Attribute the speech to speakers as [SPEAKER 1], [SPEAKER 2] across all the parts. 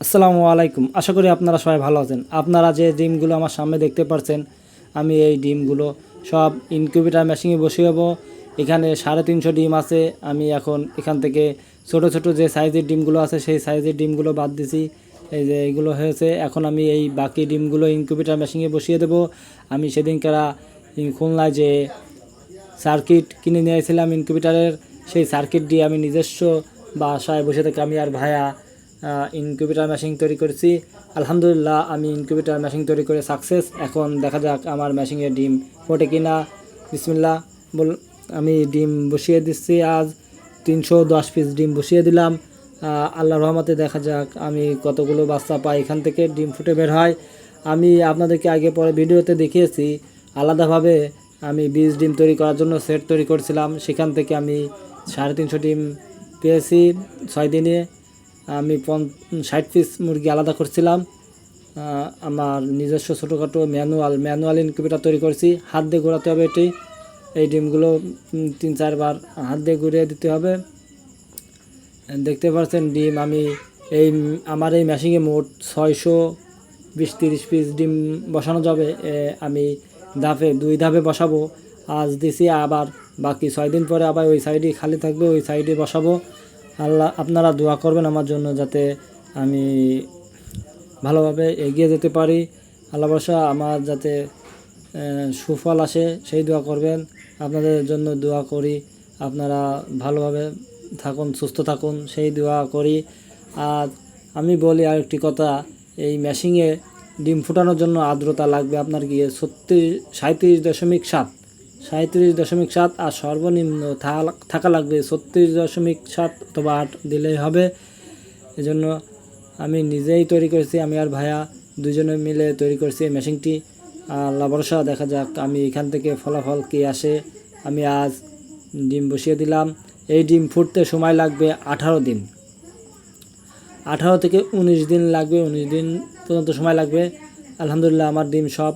[SPEAKER 1] আসসালামু আলাইকুম। আশা করি আপনারা সবাই ভালো আছেন। আপনারা যে ডিমগুলো আমার সামনে দেখতে পাচ্ছেন, আমি এই ডিমগুলো সব ইনকিউবেটর মেশিনে বসাবো। এখানে 350 ডিম আছে। আমি এখন এখান থেকে ছোট ছোট যে সাইজের ডিমগুলো আছে সেই সাইজের ডিমগুলো বাদ দিছি। এই যে এইগুলো হয়েছে, এখন আমি এই বাকি ডিমগুলো ইনকিউবেটর মেশিনে বসিয়ে দেবো। আমি সেদিনকার খুলনায় যে সার্কিট কিনে নিয়েছিলাম ইনকিউবেটারের, সেই সার্কিট দিয়ে আমি নিজস্ব বাসায় বসে থেকে আমি আর ভায়া ইনকিউবেটার মেশিন তৈরি করেছি। আলহামদুলিল্লাহ, আমি ইনকিউবেটার মেশিন তৈরি করে সাকসেস। এখন দেখা যাক আমার মেশিনে ডিম ফোটে কিনা। বিসমিল্লাহ বল, আমি ডিম বসিয়ে দিচ্ছি। আজ 310 পিস ডিম বসিয়ে দিলাম। আল্লাহর রহমতে দেখা যাক আমি কতগুলো বাচ্চা পাই, এখান থেকে ডিম ফুটে বের হয়। আমি আপনাদেরকে আগে পরে ভিডিওতে দেখিয়েছি, আলাদাভাবে আমি 20 ডিম তৈরি করার জন্য সেট তৈরি করেছিলাম। সেখান থেকে আমি 350 ডিম পেয়েছি 6 দিনে। আমি 60 পিস মুরগি আলাদা করছিলাম। আমার নিজস্ব ছোটোখাটো ম্যানুয়াল ইনকিউবেটার তৈরি করেছি। হাত দিয়ে ঘোরাতে হবে এটি। এই ডিমগুলো 3-4 বার হাত দিয়ে ঘুরিয়ে দিতে হবে। দেখতে পাচ্ছেন ডিম আমি আমার এই মেশিনে মোট 620-30 পিস ডিম বসানো যাবে। আমি দুই ধাপে বসাবো। আজ দিছি, আবার বাকি 6 দিন পরে আবার ওই সাইডে খালি থাকবে, ওই সাইডে বসাবো। আল্লাহ, আপনারা দোয়া করবেন আমার জন্য যাতে আমি ভালোভাবে এগিয়ে যেতে পারি। আল্লাহ ভরসা আমার যাতে সুফল আসে সেই দোয়া করবেন। আপনাদের জন্য দোয়া করি, আপনারা ভালোভাবে থাকুন, সুস্থ থাকুন, সেই দোয়া করি। আর আমি বলি আরেকটি কথা, এই মেশিনে ডিম ফোটানোর জন্য আর্দ্রতা লাগবে আপনার গিয়ে 37.7 আর সর্বনিম্ন থাকা লাগবে 36.7 অথবা 8 দিলেই হবে। এজন্য আমি নিজেই তৈরি করেছি, আমি আর ভাইয়া দুজনে মিলে তৈরি করেছি এই মেশিনটি। আল্লাহ ভরসা, দেখা যাক আমি এখান থেকে ফলাফল কী আসে। আমি আজ ডিম বসিয়ে দিলাম। এই ডিম ফুটতে সময় লাগবে 18 দিন, 18 থেকে 19 দিন লাগবে, 19 দিন পর্যন্ত সময় লাগবে। আলহামদুলিল্লাহ, আমার ডিম সব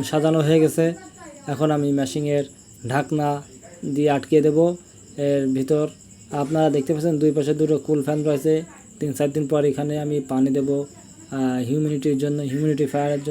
[SPEAKER 1] সাজানো হয়ে গেছে। এখন আমি মেশিনের ঢাকনা দিয়ে আটকে দেব এর ভিতর। আপনারা দেখতে পাচ্ছেন দুই পাশে দুটো কুল ফ্যান রয়েছে। 3-4 দিন পর এখানে আমি পানি দেব হিউমিডিটির জন্য, হিউমিডিফায়ারের জন্য।